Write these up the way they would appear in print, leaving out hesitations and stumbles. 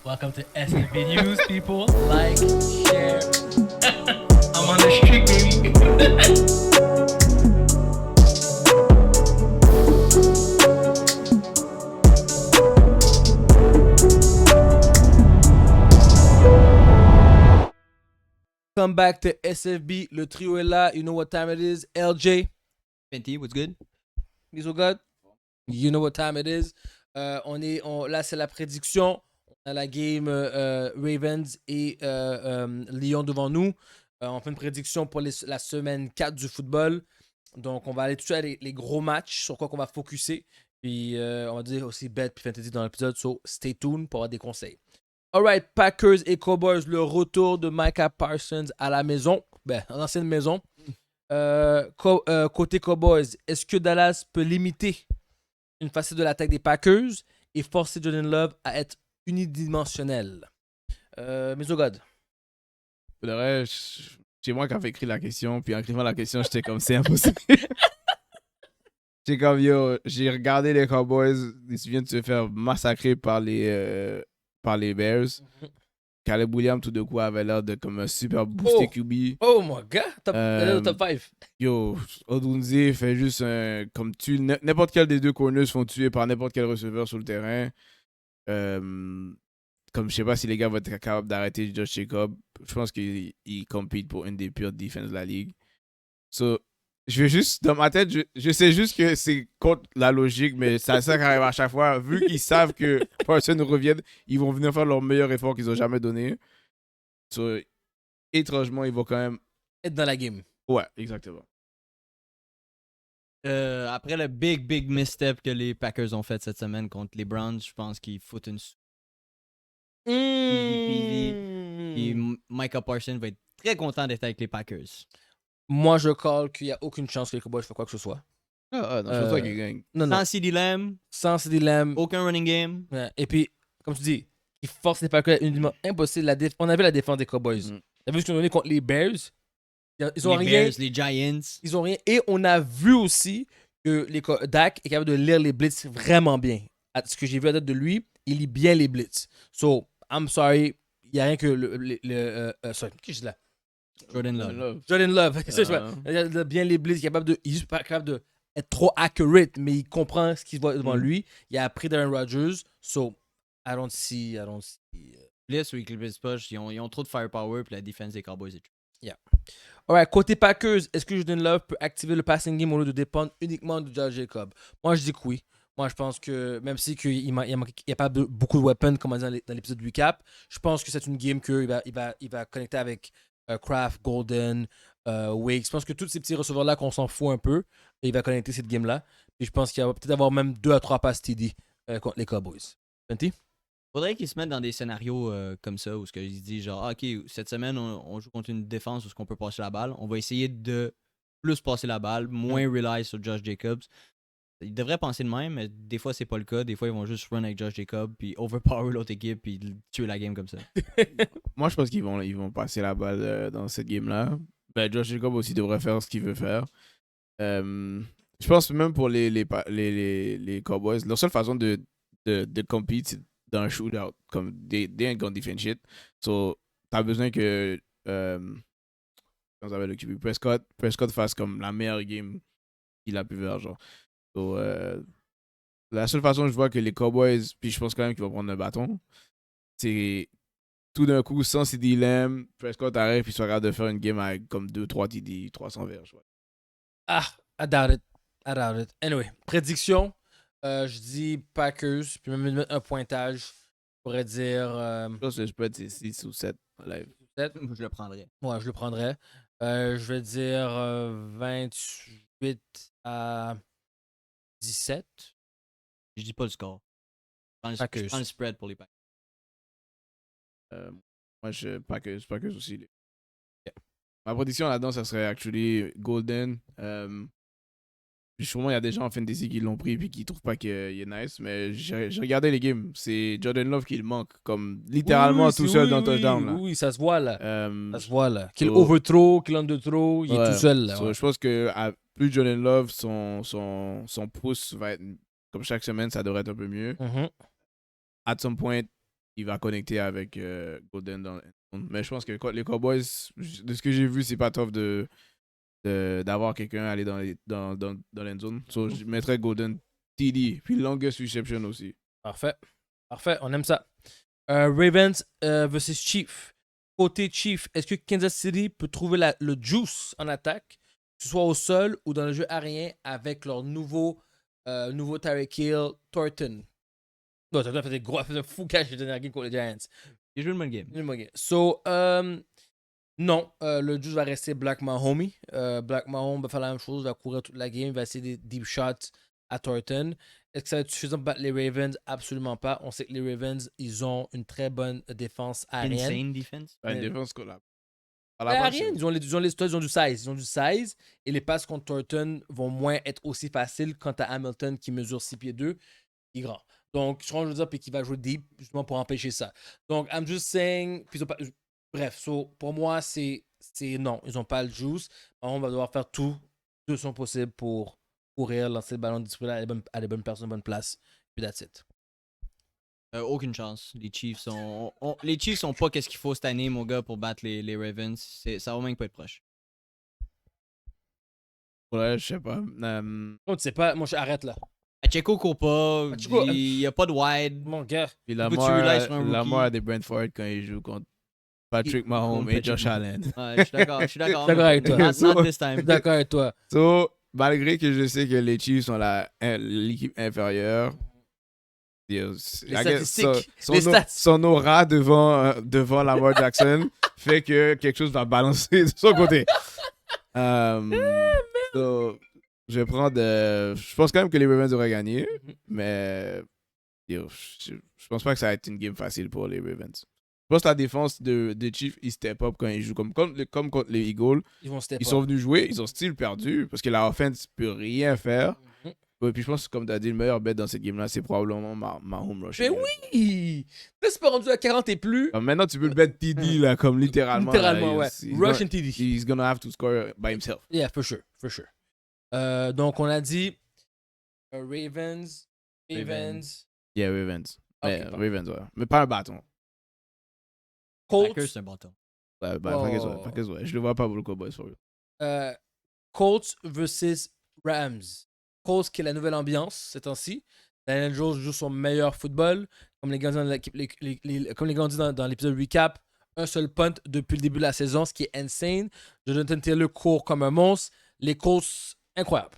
Welcome to SNB News, people. Like, share. I'm on the street, baby. Come back to SFB. Le trio est là. You know what time it is. LJ. Fenty, what's good? Miso God. You know what time it is. Là, c'est la prédiction. On a la game Ravens et Lyon devant nous. On fait une prédiction pour la semaine 4 du football. Donc, on va aller tout de suite à les gros matchs sur quoi qu'on va focuser. Puis, on va dire aussi bet puis fantasy dans l'épisode. So, stay tuned pour avoir des conseils. Alright, Packers et Cowboys, le retour de Micah Parsons à la maison. Ben, en ancienne maison. Côté Cowboys, est-ce que Dallas peut limiter une facette de l'attaque des Packers et forcer Jordan Love à être unidimensionnel? Miso God. Pour le reste, c'est moi qui avais écrit la question, puis en écrivant la question, j'étais comme, c'est impossible. J'étais comme, yo, j'ai regardé les Cowboys, ils viennent de se faire massacrer par les Bears. Caleb Williams, tout de coup, avait l'air de comme un super boosté QB. Oh my god, top 5. Yo, Odunze fait juste un. Comme tu. N'importe quel des deux corners se font tuer par n'importe quel receveur sur le terrain. Comme je sais pas si les gars vont être capables d'arrêter Josh Jacob. Je pense qu'il compete pour une des pires défenses de la ligue. So, je vais juste. Dans ma tête, je sais juste que c'est contre la logique, mais c'est ça qui arrive à chaque fois. Vu qu'ils savent que Parsons revienne, ils vont venir faire leur meilleur effort qu'ils ont jamais donné. So, étrangement, ils vont quand même. Être dans la game. Ouais, exactement. Après le big misstep que les Packers ont fait cette semaine contre les Browns, je pense qu'ils foutent une easy. Et Micah Parsons va être très content d'être avec les Packers. Moi, je call qu'il n'y a aucune chance que les Cowboys fassent quoi que ce soit. Non, je pense pas qu'ils gagnent. Non. Sans CD Lamb, Sans CD Lamb. aucun running game. Ouais. Et puis, comme tu dis, ils forcent les Packers uniquement impossible. On avait la défense des Cowboys. T'as vu ce qu'ils ont donné contre les Bears? Ils ont les rien. Bears, les Giants. Ils ont rien. Et on a vu aussi que Dak est capable de lire les blitz vraiment bien. Ce que j'ai vu à date de lui, il lit bien les blitz. So, I'm sorry, il n'y a rien que sorry, qui est là? Jordan Love. Jordan Love. Il a bien les blitz, il est juste pas capable d'être trop accurate, mais il comprend ce qu'il voit devant lui. Il a appris d'Aaron Rodgers. So, I don't see. Blitz ou les Blitz Push, ils ont trop de firepower, puis la défense des Cowboys est Yeah. Alright, côté Packers, est-ce que Jordan Love peut activer le passing game au lieu de dépendre uniquement de Josh Jacob? Moi, je dis que oui. Moi, je pense que même si il n'y a pas beaucoup de weapons comme on dit dans l'épisode recap, je pense que c'est une game qu'il va connecter avec Kraft, Golden, Wake. Je pense que tous ces petits receveurs-là qu'on s'en fout un peu, il va connecter cette game-là. Et je pense qu'il va peut-être avoir même 2 à 3 passes TD contre les Cowboys. Fenty? Faudrait qu'ils se mettent dans des scénarios comme ça où ils se disent genre, ok, cette semaine, on joue contre une défense où on peut passer la balle. On va essayer de plus passer la balle, moins rely sur Josh Jacobs. Ils devraient penser de même, mais des fois, c'est pas le cas. Des fois, ils vont juste run avec Josh Jacobs, puis overpower l'autre équipe, puis tuer la game comme ça. Moi, je pense qu'ils vont passer la balle dans cette game-là. Ben, Josh Jacob aussi devrait faire ce qu'il veut faire. Je pense même pour les Cowboys, leur seule façon de compete, c'est dans un shootout. Comme they ain't gonna defend shit. So, t'as besoin que le QB Prescott fasse comme la meilleure game qu'il a pu faire. Genre. So, la seule façon que je vois que les Cowboys, puis je pense quand même qu'ils vont prendre un bâton, c'est tout d'un coup, sans CD Lamb, Prescott arrive puis soit capable de faire une game avec comme 2-3 TD, 300 verges. Ouais. I doubt it. Anyway, prédiction. Je dis Packers, puis même mettre un pointage. Je pourrais dire. Je pense que je peux être 6 ou 7 live. 7. Je le prendrais. Ouais, je le prendrais. Je vais dire 28 à 17. Je dis pas le score. Je prends le spread pour les Packers. Moi, Packers aussi. Yeah. Ma prédiction là-dedans, ça serait actually Golden. Puis sûrement, il y a des gens en fantasy qui l'ont pris et qui trouvent pas qu'il est nice. Mais j'ai regardé les games. C'est Jordan Love qui le manque. Comme littéralement tout seul dans le touchdown. Là. Oui, ça se voit là. Ça se voit là. Qu'il so, overthrow, qu'il underthrow, il est tout seul là. So, je pense que plus Jordan Love, son pouce va être. Comme chaque semaine, ça devrait être un peu mieux. At some point, il va connecter avec Golden dans mais je pense que les Cowboys, de ce que j'ai vu, c'est pas tough d'avoir quelqu'un aller dans l'endzone. So, je mettrais Golden TD, puis longest reception aussi. Parfait. Parfait, on aime ça. Ravens versus Chief. Côté Chief, est-ce que Kansas City peut trouver le juice en attaque, que ce soit au sol ou dans le jeu aérien, avec leur nouveau Tyreek Hill, Thornton? Non, Thornton a fait des gros, a fait un fou cash de dernière game contre les Giants. Il joue une bonne game. So, non, le juice va rester Black Mahomes. Black Mahomes va faire la même chose, va courir toute la game, va essayer des deep shots à Thornton. Est-ce que ça va être suffisant pour battre les Ravens? Absolument pas. On sait que les Ravens, ils ont une très bonne défense aérienne. Insane defense. Une défense collab. Aérienne, ils ont du size. Ils ont du size. Et les passes contre Thornton vont moins être aussi faciles quant à Hamilton qui mesure 6 pieds 2 qui est grand. Donc, je pense que je veux dire, puis qui va jouer deep justement pour empêcher ça. Donc, I'm just saying. Puis bref, pour moi, c'est non. Ils n'ont pas le juice. On va devoir faire tout de son possible pour courir, lancer le ballon distribué à les bonnes personnes, bonne place. Puis that's it. Aucune chance. Les Chiefs sont pas qu'est-ce qu'il faut cette année, mon gars, pour battre les Ravens. Ça va même pas être proche. Ouais, je sais pas. Oh, tu sais pas, moi, arrête là. Pacheco court pas. Pacheco, Il y a pas de wide. Mon gars. Puis Faut que tu relies sur un Lamar rookie. a des Brentford quand il joue contre Patrick Mahomes et Patrick Josh Mahomes. Allen. Ouais, je suis d'accord. Je suis d'accord avec toi. Not this Je time. suis d'accord avec toi. So, malgré que je sais que les Chiefs sont l'équipe inférieure, Les statistiques. son, Les stats. son aura devant Lamar Jackson fait que quelque chose va balancer de son côté. So, je pense quand même que les Ravens auraient gagné, mais je pense pas que ça va être une game facile pour les Ravens. Je pense que la défense des Chiefs, ils step up quand ils jouent comme contre les Eagles. Ils Sont venus jouer, ils ont style perdu parce que la offense peut rien faire. Mhm. Ouais, puis je pense que comme tu as dit, le meilleur bet dans cette game-là, c'est probablement ma home rush. Mais oui! Là, c'est pas rendu à 40 et plus. Maintenant, tu peux le bet TD, là, comme littéralement. Littéralement, ouais. Rush gonna, and TD. He's gonna have to score by himself. Yeah, for sure. Donc, on a dit Ravens. Yeah, Ravens. Ok, Ravens, ouais. Mais pas un bâton. Packers, Colts. c'est un bâton. Ouais, Packers, ouais. Je le vois pas pour le Cowboys, for real. Colts versus Rams. Colts qui est la nouvelle ambiance ces temps-ci. Daniel Jones joue son meilleur football. Comme les gars dit dans l'épisode recap, un seul punt depuis le début de la saison, ce qui est insane. Jonathan Taylor court comme un monstre. Les Colts, incroyable.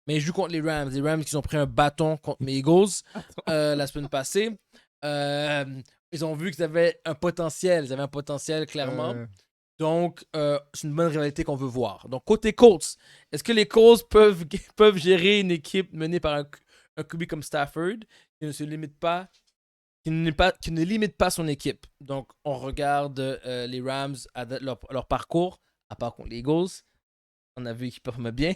Mais ils jouent contre les Rams. Les Rams qui ont pris un bâton contre mes Eagles la semaine passée. Ils ont vu qu'ils avaient un potentiel. Ils avaient un potentiel, clairement. Donc, c'est une bonne rivalité qu'on veut voir. Donc, côté Colts, est-ce que les Colts peuvent gérer une équipe menée par un QB comme Stafford qui ne se limite pas, qui ne limite pas son équipe? Donc, on regarde les Rams à leur parcours, à part contre les Eagles. On a vu qu'ils performent bien.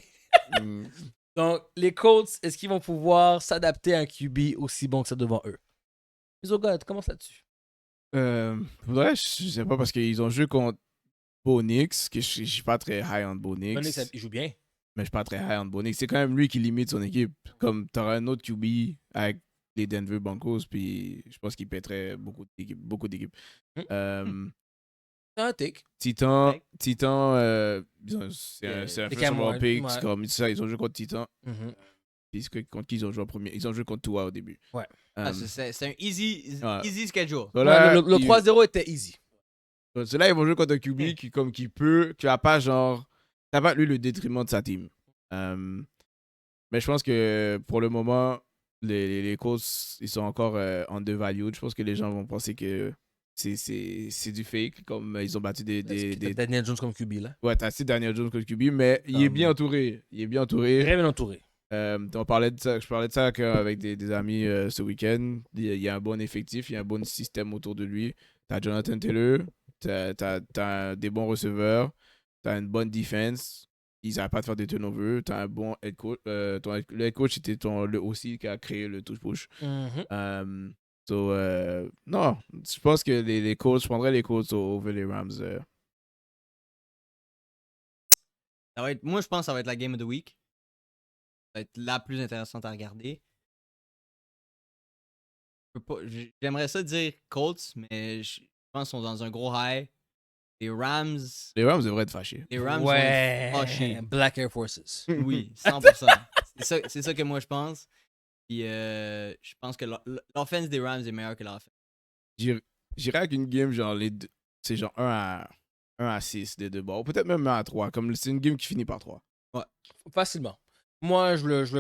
Donc, les Colts, est-ce qu'ils vont pouvoir s'adapter à un QB aussi bon que ça devant eux? Isogod, commence là-dessus. Ouais, je sais pas parce qu'ils ont joué contre Bo Nix, que je suis pas très high on Bo Nix. Bonix, il joue bien. Mais je suis pas très high on Bo Nix. C'est quand même lui qui limite son équipe. Comme t'auras un autre QB avec les Denver Broncos, puis je pense qu'il pèterait beaucoup d'équipes. C'est un take. Titan, c'est un C'est first Cam overall Ward, pick. ouais. C'est comme ça, ils ont joué contre Titan. Mhm. Puis contre qui ils ont joué en premier? Ils ont joué contre Tua au début. Ouais. C'est un easy schedule. So là, Le 3-0 était easy. c'est là, ils vont jouer contre un QB qui va pas genre. Ça va être lui le détriment de sa team. Mais je pense que pour le moment, les Colts, ils sont encore undervalued. Je pense que les gens vont penser que c'est du fake, comme ils ont battu des Daniel Jones comme QB, là. Ouais, t'as assez Daniel Jones comme QB, mais il est bien entouré. Très bien entouré. Je parlais de ça avec des amis ce week-end. Il y a un bon effectif, il y a un bon système autour de lui. T'as Jonathan Taylor, t'as des bons receveurs, t'as une bonne defense. Ils n'arrêtent pas de faire des turnovers. T'as un bon head coach. Le head coach, c'était le aussi qui a créé le touch-push. Mhm. Non, je pense que les Colts, je prendrais les Colts over les Rams. Moi, je pense que ça va être la game of the week. Ça va être la plus intéressante à regarder. J'aimerais ça dire Colts, mais je pense qu'ils sont dans un gros high. Les Rams. Les Rams devraient être fâchés. Les Rams Ouais. vont être fâchés. Black Air Forces. Oui, 100%. C'est ça que moi je pense. Puis je pense que l'offense des Rams est meilleure que l'offense. J'irais avec une game genre les deux. C'est genre 1 à 6 des deux bords. Peut-être même 1 à 3. Comme c'est une game qui finit par 3. Facilement. Moi,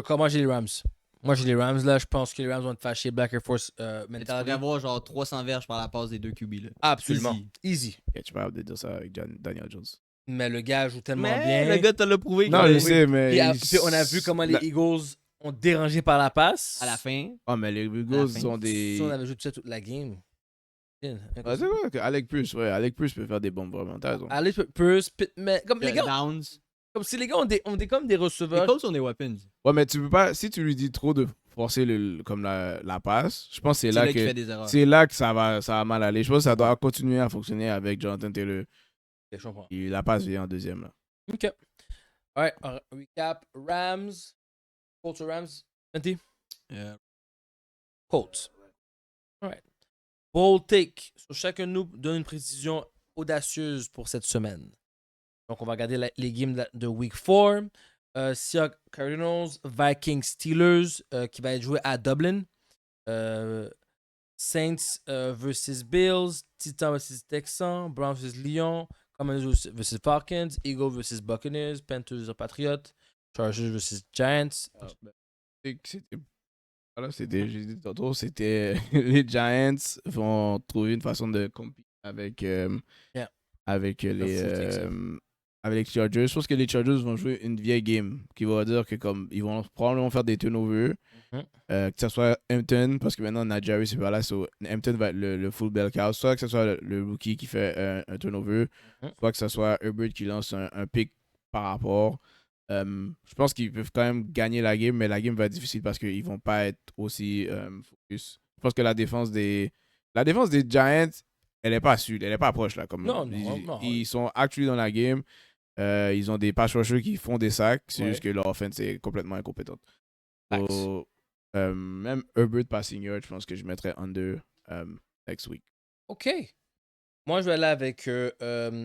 comment j'ai les Rams? Moi, j'ai les Rams, là. Je pense que les Rams vont être fâchés. Black Air Force Mais tu pourrais mentality. avoir genre 300 verges par la passe des deux QB. Là. Absolument. Easy. Easy. Et tu peux de dire ça avec Daniel Jones. Mais le gars joue tellement Mais bien. le gars te l'a prouvé. Non, qu'il je a- sais, mais. Puis on a vu comment les Eagles ont dérangé par la passe. À la fin. Oh, mais les Eagles fin. sont des. Si on avait joué tout ça toute la game. Ouais, c'est vrai que Alec Pierce, Alec Pierce peut faire des bombes vraiment. T'as raison. Allez, Pierce, mais comme les gars, Downs. comme si les gars ont des comme des Les receveurs. Colts ont des weapons. Ouais, mais tu peux pas. Si tu lui dis trop de forcer comme la passe, je pense que c'est là qu'il fait que. des erreurs. C'est là que ça va mal aller. Je pense que ça doit continuer à fonctionner avec Jonathan Taylor. Je comprends. Et la passe vient en deuxième. Là. Ok. Alright, recap. Rams. Colts ou Rams? 20? Colts. Alright. Bold take. So, chacun de nous donne une précision audacieuse pour cette semaine. Donc, on va regarder les games de Week 4. Seahawks Cardinals, Vikings Steelers, qui va être joué à Dublin. Saints versus Bills, Titans versus Texans, Browns versus Lyon, Commanders versus Falcons, Eagles versus Buccaneers, Panthers versus Patriots, Chargers versus Giants. J'ai dit tantôt, c'était les Giants vont trouver une façon de compter avec, avec les Chargers. Je pense que les Chargers vont jouer une vieille game qui va dire que comme ils vont probablement faire des turnovers. Que ce soit Hampton, parce que maintenant Najari c'est pas là, so Hampton va être le full bell cow. Soit que ce soit le rookie qui fait un turnover, soit que ce soit Herbert qui lance un pick par rapport. Je pense qu'ils peuvent quand même gagner la game, mais la game va être difficile parce qu'ils vont pas être aussi focus. Je pense que la défense des Giants, elle est pas sud, elle est pas proche là. Comme Non, ils sont actually dans la game. Ils ont des pass rushers qui font des sacs. C'est juste que leur offense est complètement incompétente. So, même Herbert passing yard, je pense que je mettrais under next week. OK. Moi, je vais aller avec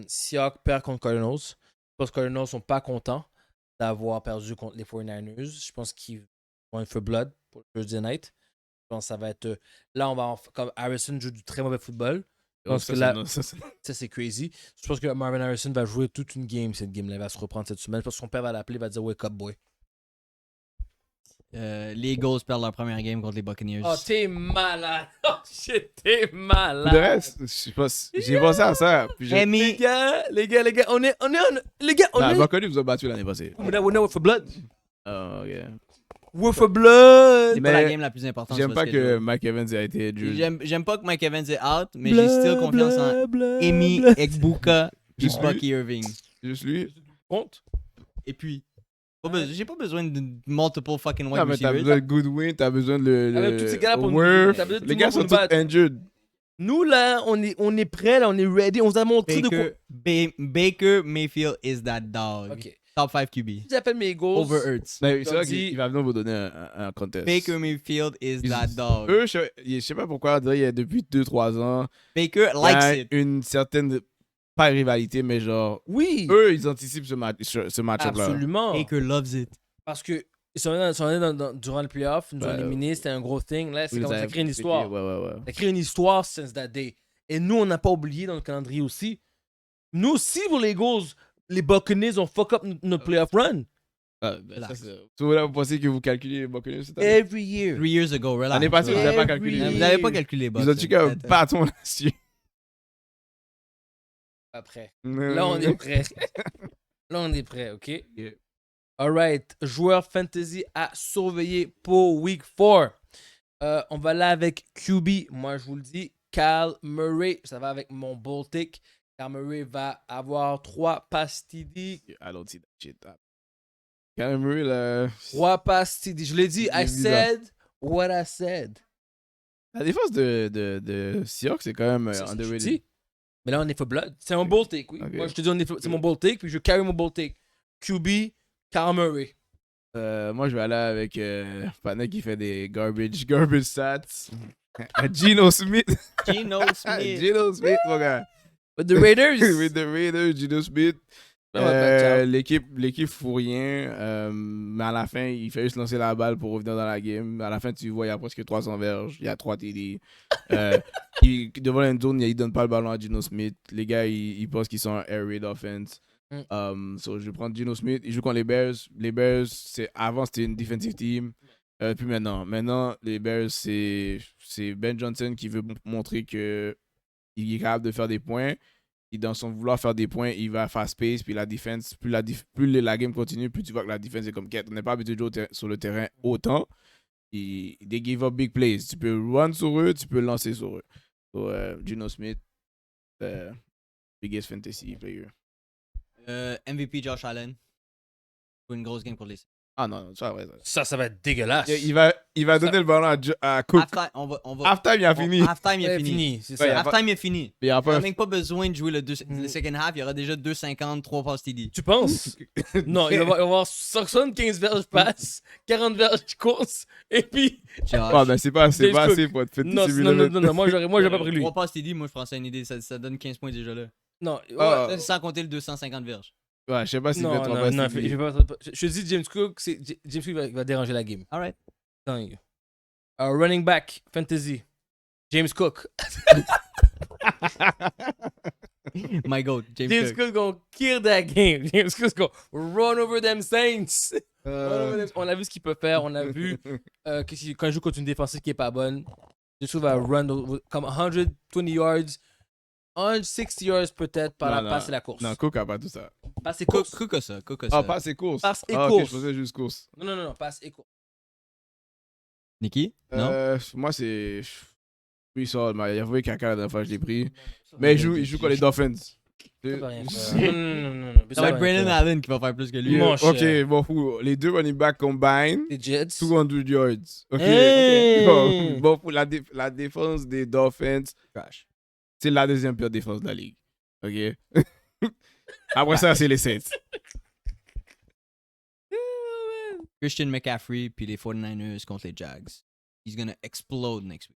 Seahawks perd contre Cardinals. Je pense que les Cardinals sont pas contents d'avoir perdu contre les 49ers. Je pense qu'ils vont être for blood pour le Thursday night. Je pense que ça va être... Là, comme Harrison joue du très mauvais football. Je pense que là, ça c'est crazy. Je pense que Marvin Harrison va jouer toute une game, cette game-là. Il va se reprendre cette semaine. Je pense que son père va l'appeler, il va dire wake up boy. Les Eagles perdent leur première game contre les Buccaneers. Oh, t'es malade. Oh, shit, t'es malade. Le reste, j'ai pensé à ça. Puis Les gars, on est les gars, on est... Buccaneers vous a battu l'année passée. We're for blood. Oh, ok. We're for blood. C'est pas la game la plus importante. J'aime pas que Mike Evans a été J'aime pas que Mike Evans est out, mais j'ai still confiance en Emi Ekbuka et Bucky Irving. Juste lui. Compte. Et puis, j'ai pas besoin de multiple fucking wide Non, mais t'as receivers. besoin de Goodwin, t'as besoin de Avec tous ces gars-là pour nous- Worth. t'as besoin de tout Les le gars monde sont pour tous nous battre. injured. Nous, là, on est prêts, là, on est ready. On vous a montré de quoi. Baker Mayfield is that dog. OK. Top 5 QB. J'appelle mes Eagles. Over Hurts. Mais c'est Comme vrai dit- qu'il va venir vous donner un contest. Baker Mayfield is Ils- that dog. Eux, je sais pas pourquoi, on dirait, il y a depuis 2-3 ans, Baker il y a likes it. une certaine, pas rivalité, mais genre, Oui. eux, ils anticipent ce match-up là. Absolument. Baker loves it. Parce que ils sont allés durant le playoff, ils nous ont Ouais. éliminés, c'était un gros thing. Là, c'est Oui, comme ça avaient crée une expliqué, histoire. Ouais. Ça crée une histoire since that day. Et nous, on n'a pas oublié dans le calendrier aussi. Nous aussi, pour les Eagles, les Buccaneers ont fuck up notre playoff run. Ah, ben, Relax. ça, so, là, vous pensez que vous calculez les Buccaneers cette année? Every year. 3 years ago, relax. L'année passée, vous n'avez pas Every calculé. year. Vous n'avez pas calculé les Bucks. Ils ont dit qu'un bâton là-dessus. Après. Là, on est prêt. Là, on est prêt, OK? Alright. Joueur fantasy à surveiller pour Week 4. On va là avec QB. Moi, je vous le dis, Kyle Murray. Ça va avec mon bold take. Kyle Murray va avoir 3 passes TD. I don't see that shit. Kyler Murray, là. 3 passes TD. Je l'ai dit. C'est I bizarre. said what I said. La défense de Seahawks, c'est quand même C'est ce que je underrated. dis. Mais là, on est for blood. C'est un bold take, oui. Ok. Moi, je te dis, c'est mon bold take, puis je carry mon bold take. QB, Kyle Murray. Moi, je vais aller avec Panek qui fait des garbage stats. Geno Smith. Geno Smith. Geno Smith, mon gars. With the Raiders. With the Raiders, Geno Smith. Ah ouais, bad job. L'équipe fout rien, mais à la fin, il fait juste lancer la balle pour revenir dans la game. À la fin, tu vois, il y a presque 300 verges, il y a 3 TD. Devant la zone, il donne pas le ballon à Geno Smith. Les gars, ils pensent qu'ils sont un air raid offense. So, je vais prendre Geno Smith. Il joue contre les Bears. Les Bears, avant, c'était une defensive team. Puis maintenant, les Bears, c'est Ben Johnson qui veut montrer qu'il est capable de faire des points. Et dans son vouloir faire des points, il va fast pace. Puis la défense, plus la game continue, plus tu vois que la défense est comme quête. On n'est pas habitué de jouer sur le terrain autant. They give up big plays. Tu peux run sur eux, tu peux lancer sur eux. So, Geno Smith, biggest fantasy player. MVP Josh Allen. Pour une grosse game pour les. Ah non, ça va. Ça va être dégueulasse. Il va donner le ballon à Cook. Halftime, il a fini. Halftime, il est fini. C'est Ouais, ça. Halftime, il est fini. Il n'y a Il n'y pas a même pas besoin de jouer le second half. Il y aura déjà 2,50, 3 passes TD. Tu penses? Non, il va y avoir 75 verges passe, 40 verges course, et puis. Ah, ben c'est pas assez pour être fait. Non, moi j'aurais pas pris lui. 3 passes TD, moi je prends ça une idée. Ça donne 15 points déjà là. Non, Ah. Sans compter le 250 verges. Ouais, je sais pas s'il non, fait 3 passes. non, je te dis James Cook, va déranger la game. Alright. Running back, fantasy, James Cook. My goat, James Cook gonna kill that game. James Cook gonna run over them Saints. On a vu ce qu'il peut faire. On a vu quand il joue contre une défensive qui est pas bonne. Je trouve à run comme 120 yards, 160 yards peut-être par la passe et la course. Non, Cook a pas tout ça. Passe et course. Cook a ça. Ah, passe et course. Passe et Ok, course. je faisais juste course. Non, passe et course. Nikki? Non? Moi, c'est. Oui, ça, il a avoué caca la dernière fois que je l'ai pris. Mais il joue contre les Dolphins. Ça va rien faire. Non. Ça va être Brandon Allen qui va faire plus que lui. Mon cher. Ok, bon, fou. Les deux running backs combined, Les Jets. 200 yards. Ok. Hey! Bon, pour la défense des Dolphins, Crash. c'est la deuxième pire défense de la ligue. Ok. Après ça, c'est les Saints. Christian McCaffrey puis les 49ers contre les Jags. He's gonna explode next week.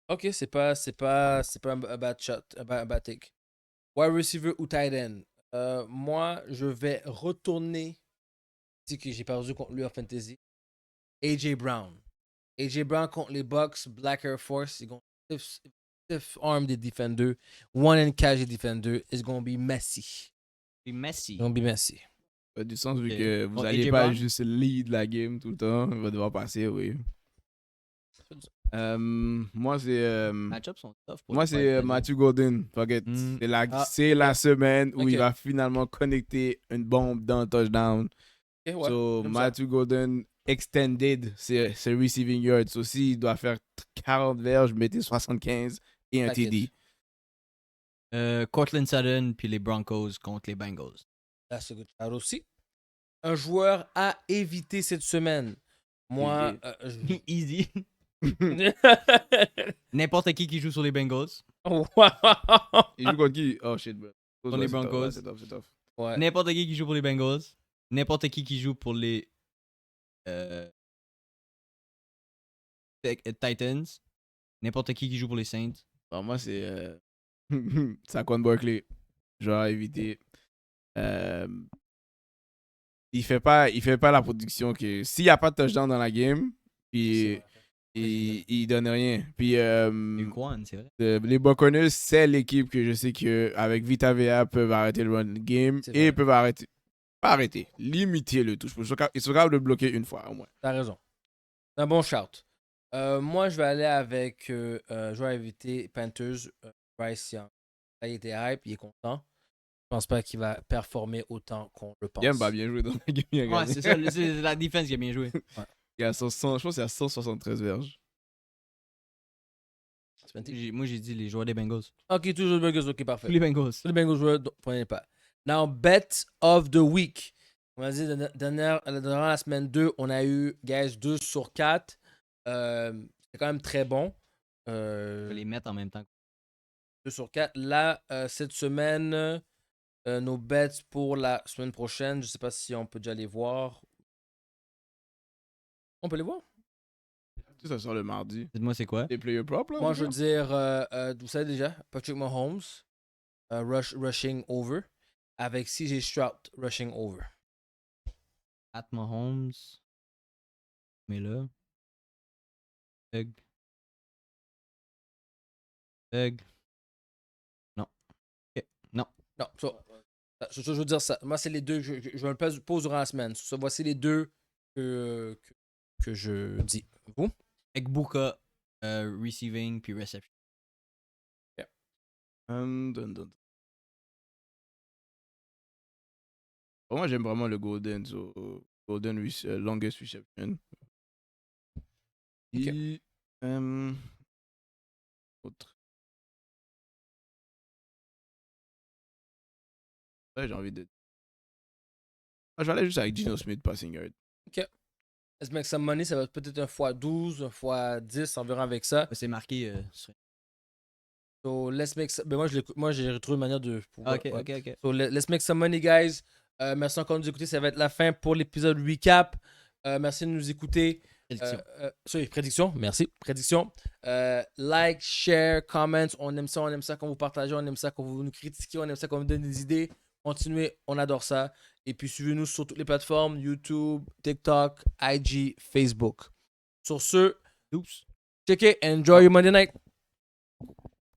Ok, c'est pas un bad shot, un bad take. Wide receiver ou tight end. Moi, je vais retourner. C'est que j'ai perdu contre lui en fantasy. AJ Brown. AJ Brown contre les Bucks, Black Air Force. Ils vont stiff arm des defenders. One and catch des defenders. It's gonna be messy. Messi. It's gonna be messy. Ça a du sens vu Ok. que vous Bon, n'allez AJ pas Brown? juste lead la game tout le temps. Il va devoir passer, oui. Moi, c'est. Matchups sont tough. pour Moi, les c'est Titans. Matthew Golden. Forget. Mm. C'est la semaine où Ok. il va finalement connecter une bombe dans le touchdown. Okay, ouais, So, j'aime ça. Matthew Golden extended ses receiving yards. Aussi, il doit faire 40 verges, mettez 75 et un Package. TD. Cortland Sutton puis les Broncos contre les Bengals. That's a good shout aussi. Un joueur à éviter cette semaine. Moi, Easy. N'importe qui joue sur les Bengals. Wow. Il joue contre qui? Oh shit, bro. Contre les C'est tough, Broncos. ouais, c'est tough. Ouais. N'importe qui joue pour les Bengals. N'importe qui joue pour les Titans. N'importe qui joue pour les Saints. Alors, moi, c'est Saquon Barkley. Joueur à éviter. Il fait pas la production que s'il n'y a pas de touchdown dans la game, puis il donne rien. Puis Quan, c'est vrai. les Buccaneers, c'est l'équipe que je sais que avec Vita Vea peuvent arrêter le run game C'est et vrai. peuvent limiter le touche. Ils sont capables de le bloquer une fois au moins. T'as raison. C'est un bon shout. Moi, je vais aller avec joueur à éviter Panthers, Bryce Young. Là, il était hype, il est content. Je pense pas qu'il va performer autant qu'on le pense. Yam va bien jouer dans la game. Il a Ouais, gagné. c'est ça. C'est la défense qui a bien joué. Il a 100, je pense qu'il a 173 verges. Moi, j'ai dit les joueurs des Bengals. Ok, toujours les Bengals, ok, parfait. Tous les Bengals. Tous les Bengals joueurs, prenez pas. Now, bet of the week. On a dit durant la semaine 2, on a eu, guys, 2 sur 4. C'est quand même très bon. Je vais les mettre en même temps. 2 sur 4. Là, cette semaine, nos bets pour la semaine prochaine, je sais pas si on peut déjà les voir. On peut les voir? Ça sort le mardi. Dites-moi, c'est quoi? Les player prop, là? Moi, je veux dire, vous savez déjà, Patrick Mahomes, rushing over, avec CJ Stroud rushing over. Pat Mahomes. Mais là. Egg. Non. Ok. Non. Non, je veux dire ça. Moi, c'est les deux. Je me le pose durant la semaine. Ça, voici les deux que je dis. Vous? Egbuka, receiving puis reception. Pour moi, j'aime vraiment le Golden. Longest reception. Et, autre. Ouais, j'ai envie de. Je vais aller juste avec Geno Smith passing yard. OK. Let's make some money. Ça va être peut-être un x12, un x10 environ avec ça. C'est marqué. So, let's make some... Ben, moi, j'ai retrouvé une manière de pouvoir... Ok. So, let's make some money, guys. Merci encore de nous écouter. Ça va être la fin pour l'épisode recap. Merci de nous écouter. Prédiction. Merci. Prédiction. Like, share, comments. On aime ça quand vous partagez. On aime ça quand vous nous critiquez. On aime ça quand vous nous donnez des idées. Continuez. On adore ça. Et puis, suivez-nous sur toutes les plateformes. YouTube, TikTok, IG, Facebook. Sur ce, checkez. Enjoy your Monday night.